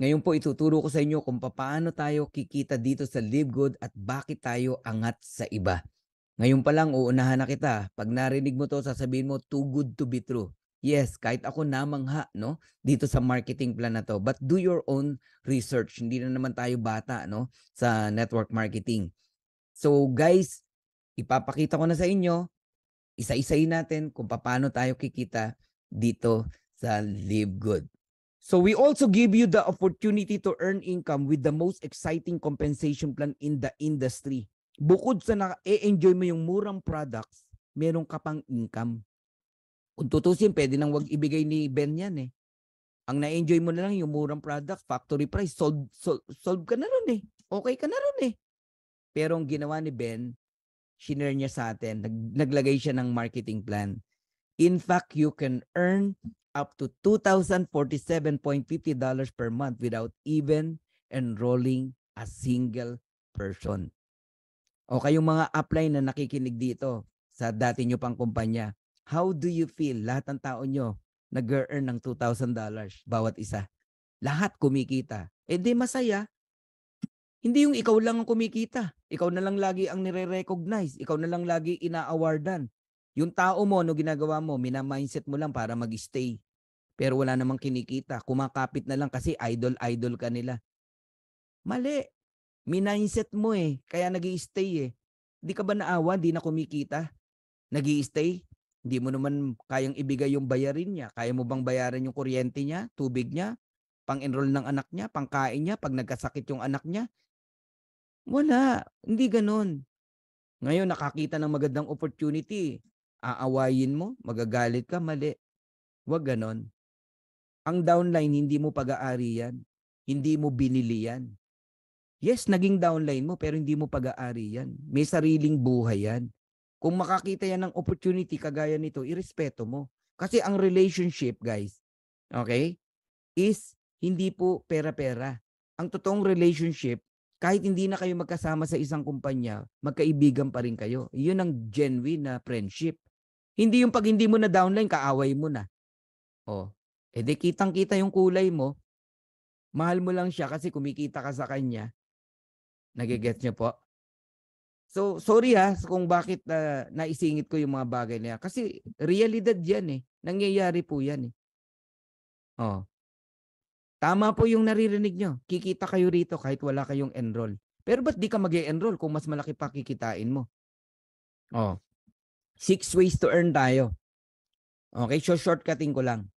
Ngayon po ituturo ko sa inyo kung paano tayo kikita dito sa Live Good at bakit tayo angat sa iba. Ngayon pa lang uunahan na kita. Pag narinig mo 'to sasabihin mo, "Too good to be true." Yes, kahit ako namangha 'no, dito sa marketing plan na 'to. But do your own research. Hindi na naman tayo bata 'no, sa network marketing. So guys, ipapakita ko na sa inyo, isa-isahin natin kung paano tayo kikita dito sa Live Good. So we also give you the opportunity to earn income with the most exciting compensation plan in the industry. Bukod sa na-enjoy mo yung murang products, meron ka pang income. Kung tutusin, pwede nang wag ibigay ni Ben yan eh. Ang na-enjoy mo na lang yung murang product, factory price, solve ka na ron eh. Okay ka na ron eh. Pero ang ginawa ni Ben, shinare niya sa atin, naglagay siya ng marketing plan. In fact, you can earn up to $2,047.50 per month without even enrolling a single person. O kayong mga upline na nakikinig dito sa dati nyo pang kumpanya, how do you feel? Lahat ng tao nyo nag-earn ng $2,000 bawat isa. Lahat kumikita. Eh di masaya. Hindi yung ikaw lang ang kumikita. Ikaw na lang lagi ang nire-recognize. Ikaw na lang lagi ina-awardan. Yung tao mo, no ginagawa mo, mina-mindset mo lang para mag-stay. Pero wala namang kinikita. Kumakapit na lang kasi idol-idol ka nila. Mali. Mindset mo eh. Kaya nag-i-stay eh. Hindi ka ba naawa? Hindi na kumikita. Nag-i-stay. Hindi mo naman kayang ibigay yung bayarin niya. Kaya mo bang bayaran yung kuryente niya, tubig niya, pang-enroll ng anak niya, pangkain niya, pag nagkasakit yung anak niya? Wala. Hindi ganon. Ngayon, nakakita ng magandang opportunity. Aawayin mo, magagalit ka, mali. Huwag ganon. Ang downline, hindi mo pag-aari yan. Hindi mo binili yan. Yes, naging downline mo, pero hindi mo pag-aari yan. May sariling buhay yan. Kung makakita yan ng opportunity kagaya nito, irespeto mo. Kasi ang relationship, guys, okay, is hindi po pera-pera. Ang totoong relationship, kahit hindi na kayo magkasama sa isang kumpanya, magkaibigan pa rin kayo. Yun ang genuine na friendship. Hindi yung pag hindi mo na downline, kaaway mo na. Oh, edi kitang-kita yung kulay mo, mahal mo lang siya kasi kumikita ka sa kanya. Nagigets niyo po? So, sorry kung bakit naisingit ko yung mga bagay na yan. Kasi realidad yan eh. Nangyayari po yan eh. Oh. Tama po yung naririnig nyo. Kikita kayo rito kahit wala kayong enroll. Pero ba't di ka mag-e-enroll kung mas malaki pa kikitain mo? Oh. 6 ways to earn tayo. Okay, so shortcutting ko lang.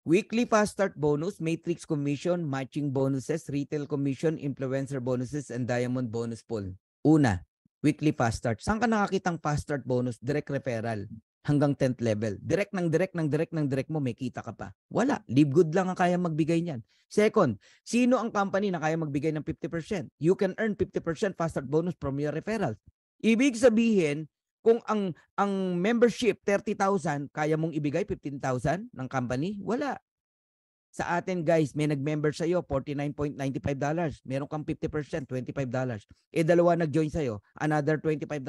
Weekly fast start bonus, matrix commission, matching bonuses, retail commission, influencer bonuses, and diamond bonus pool. Una, weekly fast start. Saan ka nakakitang fast start bonus? Direct referral hanggang 10th level. Direct mo, may kita ka pa. Wala. Live Good lang ang kaya magbigay niyan. Second, sino ang company na kaya magbigay ng 50%? You can earn 50% fast start bonus from your referrals. Ibig sabihin, kung ang membership 30,000, kaya mong ibigay 15,000 ng company? Wala. Sa atin guys, may nag-member sa iyo $49.95. Meron kang 50%, $25. Eh dalawa nag-join sa iyo, another $25.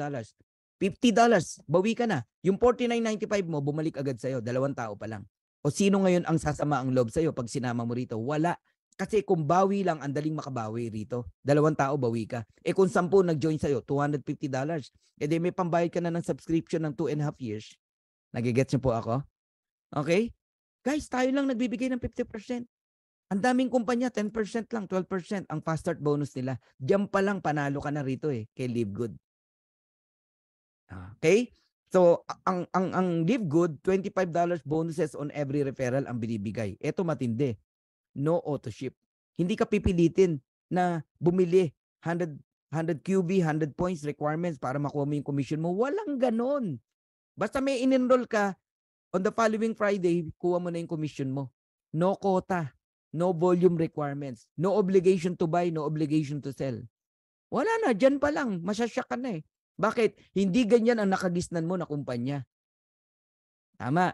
$50, bawi ka na. Yung 49.95 mo, bumalik agad sa iyo, dalawang tao pa lang. O sino ngayon ang sasama ang loob sa iyo pag sinama mo rito? Wala. Kasi kung bawi lang, ang daling makabawi rito. Dalawang tao, bawi ka. Eh kung 10 nag-join sa'yo, $250. Eh di may pambayad ka na ng subscription ng 2.5 years. Nagigets niyo po ako? Okay? Guys, tayo lang nagbibigay ng 50%. Ang daming kumpanya, 10% lang, 12% ang fast start bonus nila. Diyan pa lang panalo ka na rito eh, kay Live Good. Okay? So, ang Live Good, $25 bonuses on every referral ang binibigay. Ito matindi. No auto ship. Hindi ka pipilitin na bumili 100 QB, 100 points requirements para makuha mo yung commission mo. Walang ganon. Basta may in-enroll ka, on the following Friday, kuha mo na yung commission mo. No quota, no volume requirements, no obligation to buy, no obligation to sell. Wala na, dyan pa lang, masyasyak ka na eh. Bakit? Hindi ganyan ang nakagisnan mo na kumpanya. Tama.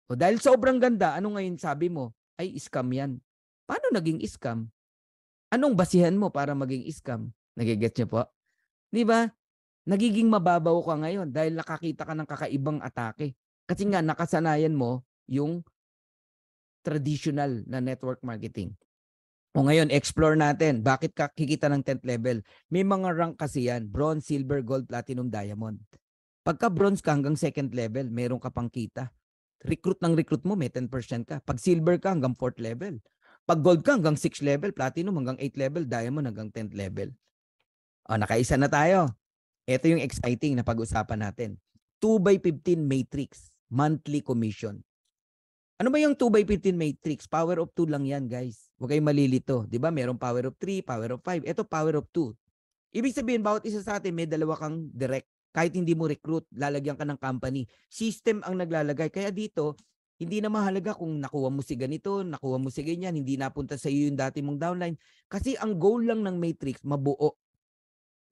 O dahil sobrang ganda, ano ngayon sabi mo? Ay, scam yan. Paano naging scam? Anong basihan mo para maging scam? Nagigets niyo po? Di ba? Nagiging mababaw ka ngayon dahil nakakita ka ng kakaibang atake. Kasi nga, nakasanayan mo yung traditional na network marketing. O ngayon, explore natin. Bakit ka kikita ng 10th level? May mga rank kasi yan. Bronze, silver, gold, platinum, diamond. Pagka bronze ka hanggang 2nd level, meron ka pang kita. Recruit mo, may 10% ka. Pag silver ka hanggang 4th level. Pag gold ka hanggang 6th level, platinum hanggang 8th level, diamond hanggang 10th level. O, nakaisa na tayo. Ito yung exciting na pag-usapan natin. 2x15 matrix, monthly commission. Ano ba yung 2x15 matrix? Power of 2 lang yan, guys. Huwag kayong malilito. Di ba? Merong power of 3, power of 5. Ito, power of 2. Ibig sabihin, bawat isa sa atin, may dalawa kang direct. Kahit hindi mo recruit, lalagyan ka ng company. System ang naglalagay. Kaya dito, hindi na mahalaga kung nakuha mo si ganito, nakuha mo si ganyan, hindi napunta sa iyo yung dati mong downline. Kasi ang goal lang ng matrix, mabuo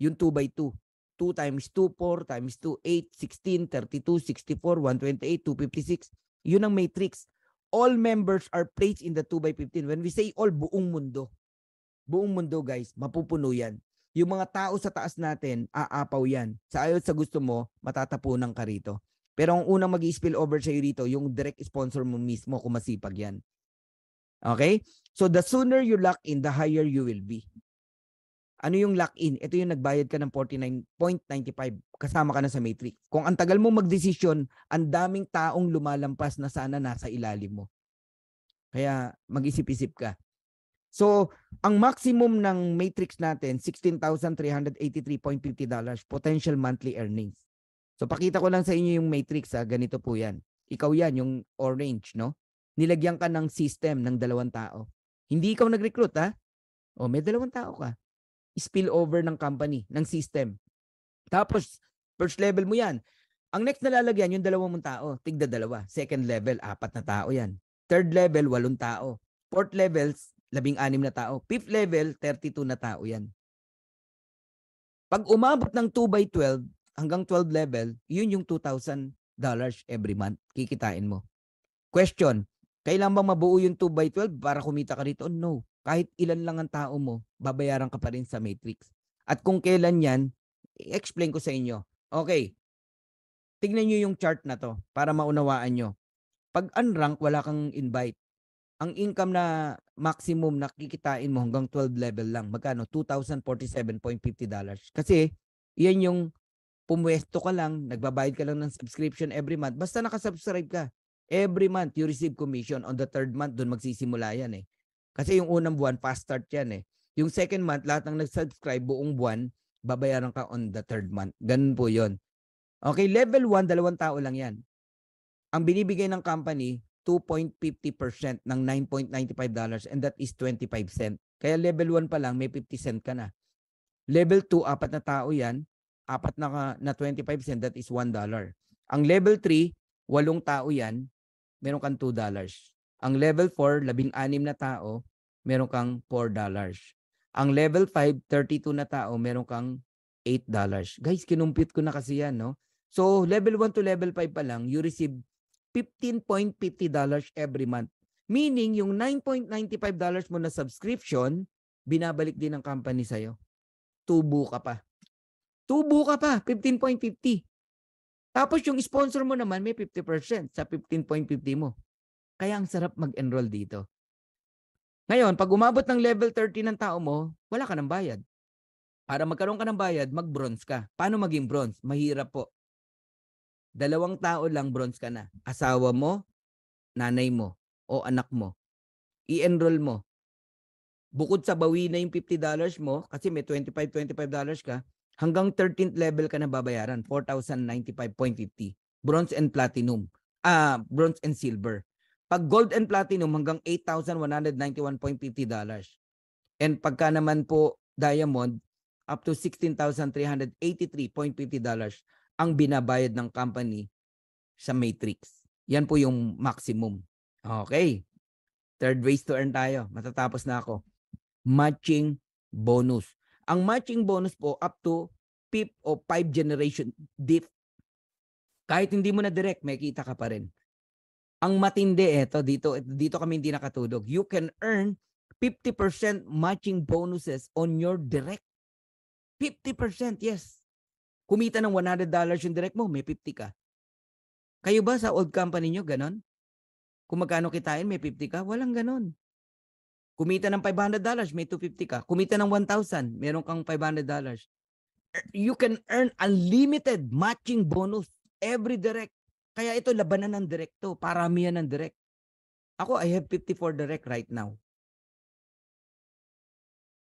yung 2x2. 2 times 2, 4 times 2, 8, 16, 32, 64, 128, 256. Yun ang matrix. All members are placed in the 2x15. When we say all, buong mundo. Buong mundo, guys, mapupuno yan. Yung mga tao sa taas natin, aapaw yan. Sa ayaw sa gusto mo, matatapunan ka rito. Pero ang unang mag-i-spill over sa'yo rito, yung direct sponsor mo mismo, kung masipag yan. Okay? So the sooner you lock in, the higher you will be. Ano yung lock-in? Ito yung nagbayad ka ng 49.95. Kasama ka na sa matrix. Kung ang tagal mo magdesisyon, ang daming taong lumalampas na sana nasa ilalim mo. Kaya mag-isip-isip ka. So, ang maximum ng matrix natin, $16,383.50 potential monthly earnings. So, pakita ko lang sa inyo yung matrix, ha? Ganito po yan. Ikaw yan, yung orange, no? Nilagyan ka ng system ng 2 tao. Hindi ikaw nag-recruit, ha? O, may 2 tao ka. Spill over ng company, ng system. Tapos, first level mo yan. Ang next na lalagyan, yung 2 mong tao, tigda 2. Second level, 4 na tao yan. Third level, 8 tao. Fourth level, 16 na tao. Fifth level, 32 na tao yan. Pag umabot ng 2x12 hanggang 12 level, yun yung $2,000 every month. Kikitain mo. Question, kailan bang mabuo yung 2x12 para kumita ka rito? No. Kahit ilan lang ang tao mo, babayaran ka pa rin sa matrix. At kung kailan yan, i-explain ko sa inyo. Okay, tignan nyo yung chart na to para maunawaan nyo. Pag unrank, wala kang invite. Ang income na maximum na kikitain mo hanggang 12 level lang. Magkano? $2,047.50. Kasi, yan yung pumwesto ka lang, nagbabayad ka lang ng subscription every month. Basta nakasubscribe ka. Every month, you receive commission. On the 3rd month, doon magsisimula yan eh. Kasi yung unang buwan, fast start yan eh. Yung 2nd month, lahat ng nag-subscribe buong buwan, babayaran ka on the 3rd month. Ganun po yon. Okay, level 1, 2 tao lang yan. Ang binibigay ng company, 2.50% ng $9.95 and that is 25 cent. Kaya level 1 pa lang, may 50 cent ka na. Level 2, 4 na tao yan. 4 na 25 cent, that is $1. Ang level 3, 8 tao yan, meron kang $2. Ang level 4, 16 na tao, meron kang $4. Ang level 5, 32 na tao, meron kang $8. Guys, kinumpute ko na kasi yan, no? So, level 1 to level 5 pa lang, you receive $15.50 every month. Meaning, yung $9.95 mo na subscription, binabalik din ng company sa'yo. Tubo ka pa. Tubo ka pa, 15.50. Tapos yung sponsor mo naman may 50% sa 15.50 mo. Kaya ang sarap mag-enroll dito. Ngayon, pag umabot ng level 30 ng tao mo, wala ka ng bayad. Para magkaroon ka ng bayad, mag-bronze ka. Paano maging bronze? Mahirap po. 2 tao lang bronze ka na. Asawa mo, nanay mo, o anak mo. I-enroll mo. Bukod sa bawi na yung $50 mo, kasi may $25 ka, hanggang 13th level ka na babayaran, $4,095.50. Bronze and platinum. Bronze and silver. Pag gold and platinum, hanggang $8,191.50. And pagka naman po diamond, up to $16,383.50 ang binabayad ng company sa matrix. Yan po yung maximum. Okay. Third ways to earn tayo. Matatapos na ako. Matching bonus. Ang matching bonus po up to 5th o 5 generation diff. Kahit hindi mo na direct, may kita ka pa rin. Ang matindi dito kami hindi nakatulog. You can earn 50% matching bonuses on your direct. 50%, yes. Kumita ng $100 yung direct mo, may 50 ka. Kayo ba sa old company nyo, ganon? Kung magkano kitain, may 50 ka? Walang ganon. Kumita ng $500, may $250 ka. Kumita ng $1,000, meron kang $500. You can earn unlimited matching bonus every direct. Kaya ito, labanan ng direct to. Paramihan ng direct. Ako, I have 54 direct right now.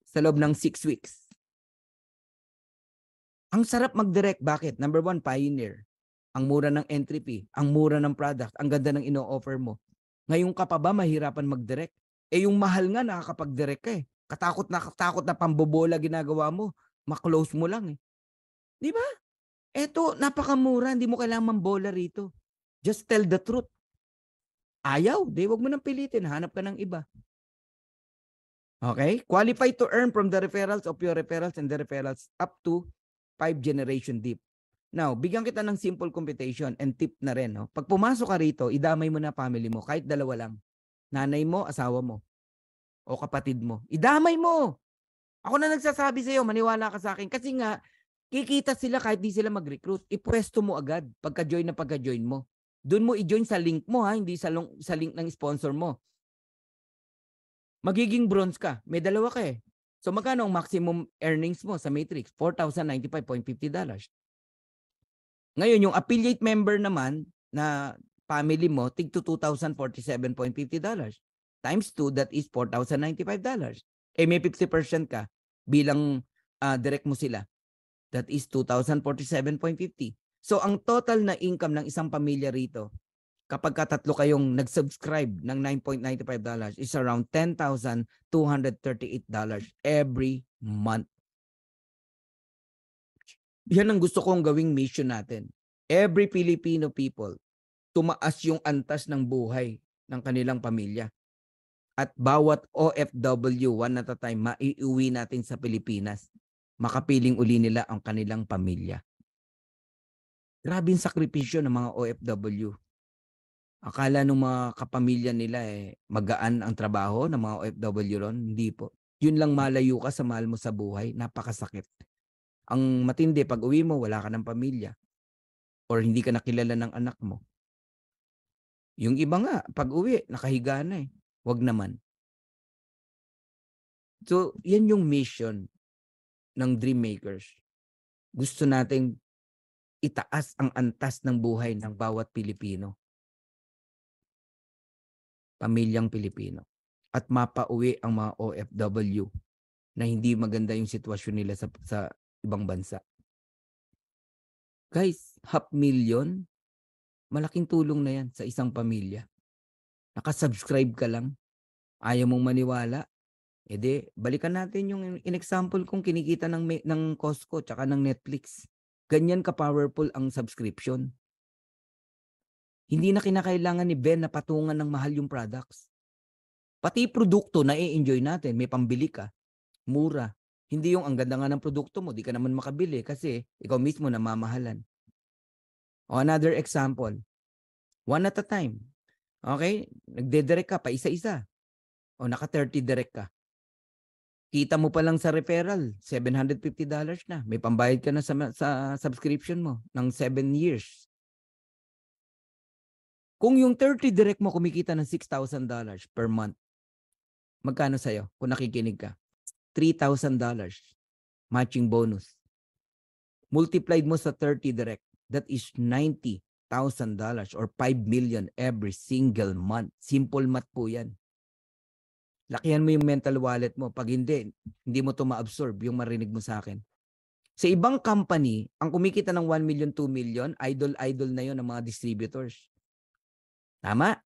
Sa loob ng 6 weeks. Ang sarap mag-direct. Bakit? Number 1, pioneer. Ang mura ng entry fee. Ang mura ng product. Ang ganda ng ino-offer mo. Ngayon ka pa ba mahirapan mag-direct? Eh yung mahal nga nakakapag-direct ka eh. Katakot na pambobola ginagawa mo. Ma-close mo lang eh. Di ba? Eto, napakamura. Hindi mo kailangan mambola rito. Just tell the truth. Ayaw. Di, wag mo nang pilitin. Hanap ka ng iba. Okay? Qualified to earn from the referrals of your referrals and the referrals up to 5 generation deep. Now, bigyan kita ng simple computation and tip na rin. No? Pag pumasok ka rito, idamay mo na family mo. Kahit dalawa lang. Nanay mo, asawa mo. O kapatid mo. Idamay mo. Ako na nagsasabi sa iyo, maniwala ka sa akin. Kasi nga, kikita sila kahit di sila mag-recruit. Ipwesto mo agad pagka-join na pagka-join mo. Doon mo i-join sa link mo ha, hindi sa link ng sponsor mo. Magiging bronze ka. May dalawa ka eh. So magkano ang maximum earnings mo sa Matrix? $4,095.50. Ngayon, yung affiliate member naman na family mo, tig to $2,047.50. Times 2, that is $4,095. Eh may 50% ka bilang direct mo sila. That is $2,047.50. So ang total na income ng isang pamilya rito, kapag katatlo kayong nag-subscribe ng $9.95 is around $10,238 every month. Yan ang gusto kong gawing mission natin. Every Filipino people, tumaas yung antas ng buhay ng kanilang pamilya. At bawat OFW, one at a time, maiuwi natin sa Pilipinas. Makapiling uli nila ang kanilang pamilya. Grabe yung sakripisyo ng mga OFW. Akala ng mga kapamilya nila magaan ang trabaho ng mga OFW ron. Hindi po. Yun lang malayo ka sa mahal mo sa buhay. Napakasakit. Ang matindi, pag uwi mo, wala ka ng pamilya. Or hindi ka nakilala ng anak mo. Yung iba nga, pag uwi, nakahiga na eh. Wag naman. So, yan yung mission ng Dream Makers. Gusto nating itaas ang antas ng buhay ng bawat Pilipino. Pamilyang Pilipino. At mapauwi ang mga OFW na hindi maganda yung sitwasyon nila sa ibang bansa. Guys, 500,000, malaking tulong na yan sa isang pamilya. Nakasubscribe ka lang, ayaw mong maniwala, edi balikan natin yung in-example kong kinikita ng Costco tsaka ng Netflix. Ganyan ka-powerful ang subscription. Hindi na kinakailangan ni Ben na patungan ng mahal yung products. Pati produkto na i-enjoy natin, may pambili ka, mura. Hindi yung ang ganda nga ng produkto mo, di ka naman makabili kasi ikaw mismo namamahalan. O another example, one at a time. Okay? Nagde-direct ka pa isa-isa. O naka-30 direct ka. Kita mo pa lang sa referral, $750 na. May pambayad ka na sa subscription mo ng 7 years. Kung yung 30 direct mo kumikita ng $6,000 per month, magkano sa'yo kung nakikinig ka? $3,000 matching bonus. Multiplied mo sa 30 direct, that is $90,000 or 5 million every single month. Simple math po yan. Lakihan mo yung mental wallet mo. Pag hindi mo ito ma-absorb yung marinig mo sa akin. Sa ibang company, ang kumikita ng 1 million, 2 million, idol-idol na yon ng mga distributors. Tama?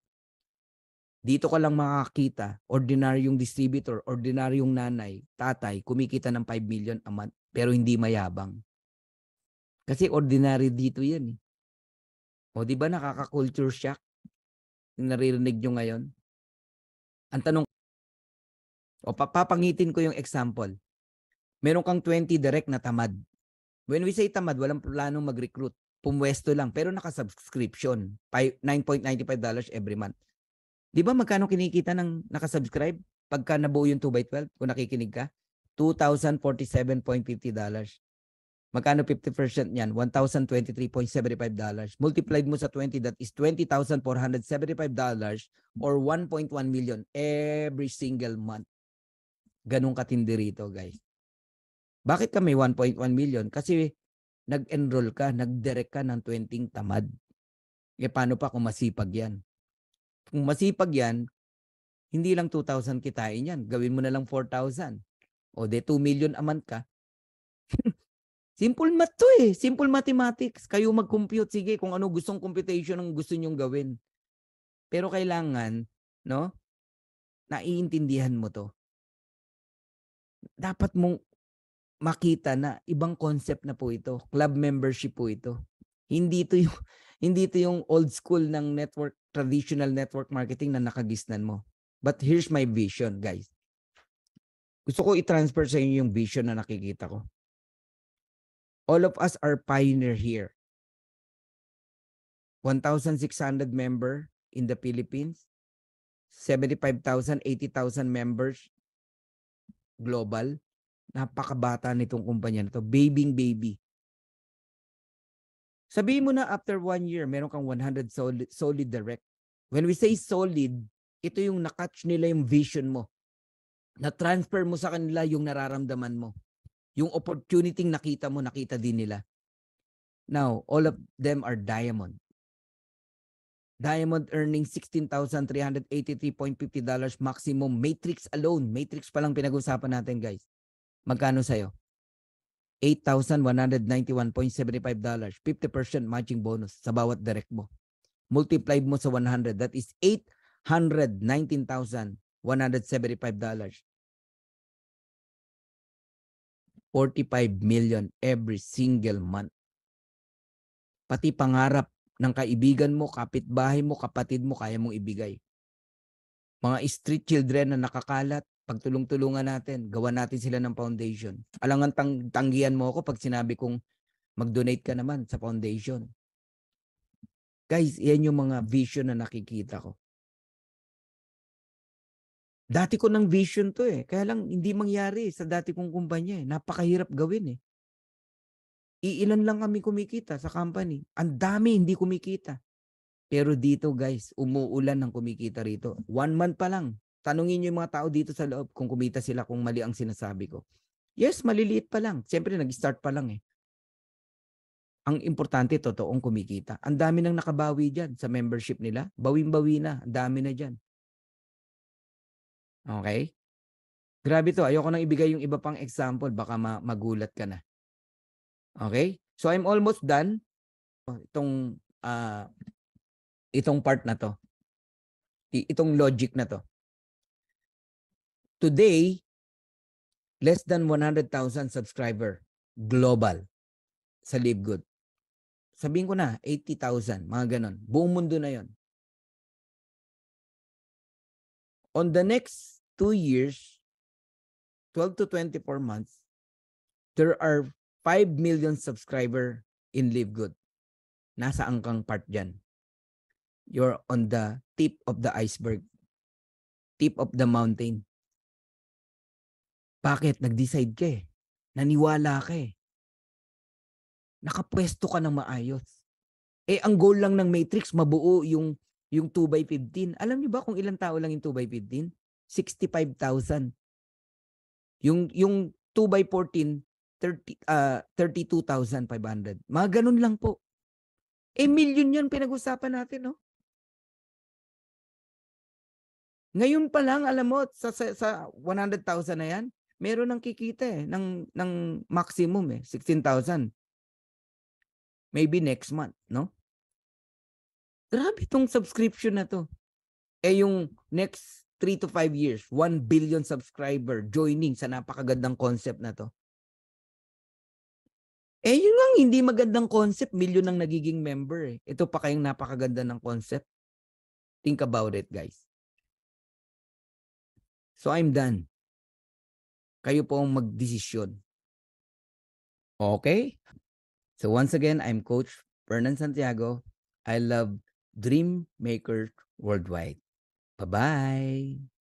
Dito ka lang makakita, ordinaryong distributor, ordinaryong nanay, tatay, kumikita ng 5 million a month, pero hindi mayabang. Kasi ordinary dito yan. O di ba nakaka-culture shock? Yung naririnig nyo ngayon? Ang tanong, o papangitin ko yung example. Meron kang 20 direct na tamad. When we say tamad, walang planong mag-recruit. Pumwesto lang, pero naka-subscription. $9.95 every month. Di ba magkano kinikita ng nakasubscribe? Pagka nabuo yung 2x12, kung nakikinig ka, $2,047.50. Magkano 50% niyan? $1,023.75. Multiplied mo sa 20, that is $20,475 or 1.1 million every single month. Ganun katindi rito, guys. Bakit ka may 1.1 million? Kasi nag-enroll ka, nag-direct ka ng 20 tamad. E paano pa kung masipag yan? Kung masipag yan, hindi lang 2,000 kitain yan. Gawin mo na lang 4,000. O de 2 million a month ka. Simple math to eh. Simple mathematics. Kayo mag-compute. Sige, kung ano gustong computation ang gusto nyong gawin. Pero kailangan, no? Naiintindihan mo to. Dapat mong makita na ibang concept na po ito. Club membership po ito. Hindi ito yung old school ng network, traditional network marketing na nakagisnan mo. But here's my vision, guys. Gusto ko i-transfer sa inyo yung vision na nakikita ko. All of us are pioneer here. 1,600 member in the Philippines. 75,000, 80,000 members global. Napakabata nitong kumpanya nito. Baby. Sabihin mo na after 1 year, meron kang 100 solid direct. When we say solid, ito yung nakatch nila yung vision mo. Na-transfer mo sa kanila yung nararamdaman mo. Yung opportunity nakita mo, nakita din nila. Now, all of them are diamond. Diamond earning $16,383.50 maximum. Matrix alone. Matrix pa lang pinag-usapan natin, guys. Magkano sa'yo? $8,191.75. 50% matching bonus sa bawat direct mo. Multiply mo sa 100. That is $819,175. 45 million every single month. Pati pangarap ng kaibigan mo, kapitbahay mo, kapatid mo, kaya mong ibigay. Mga street children na nakakalat, pagtulong-tulungan natin, gawa natin sila ng foundation. Alangan tanggihan mo ako pag sinabi kong mag-donate ka naman sa foundation. Guys, yan yung mga vision na nakikita ko. Dati ko ng vision to eh. Kaya lang hindi mangyari sa dati kong kumpanya eh. Napakahirap gawin eh. Iilan lang kami kumikita sa company. Ang dami hindi kumikita. Pero dito guys, umuulan ng kumikita rito. 1 month pa lang. Tanungin nyo yung mga tao dito sa loob kung kumita sila kung mali ang sinasabi ko. Yes, maliliit pa lang. Siyempre, nag-start pa lang eh. Ang importante, totoong kumikita. Ang dami nang nakabawi dyan sa membership nila. Bawing-bawi na. Ang dami na dyan. Okay? Grabe to. Ayoko nang ibigay yung iba pang example. Baka magulat ka na. Okay? So, I'm almost done. Itong part na to. Itong logic na to. Today, less than 100,000 subscriber global sa Live Good. Sabihin ko na, 80,000, mga ganon. Buong mundo na yon. On the next 2 years, 12 to 24 months, there are 5 million subscriber in Live Good. Nasa angkang part dyan. You're on the tip of the iceberg. Tip of the mountain. Bakit? Nag-decide ka eh. Naniwala ka eh. Nakapwesto ka ng maayos. Eh, ang goal lang ng Matrix, mabuo yung 2x15. Alam niyo ba kung ilang tao lang yung 2x15? 65,000. Yung 2x14, 32,500. Mga ganun lang po. Eh, million yan pinag-usapan natin, no? Ngayon pa lang, alam mo, sa 100,000 na yan, meron nang kikita eh, ng maximum eh, 16,000. Maybe next month, no? Grabe tong subscription na to. Eh yung next 3 to 5 years, 1 billion subscriber joining sa napakagandang concept na to. Eh yun lang, hindi magandang concept, million ang nagiging member eh. Ito pa kayong napakaganda ng concept. Think about it, guys. So I'm done. Kayo po ang magdesisyon. Okay? So once again, I'm Coach Fernan Santiago. I love Dream Maker Worldwide. Bye-bye.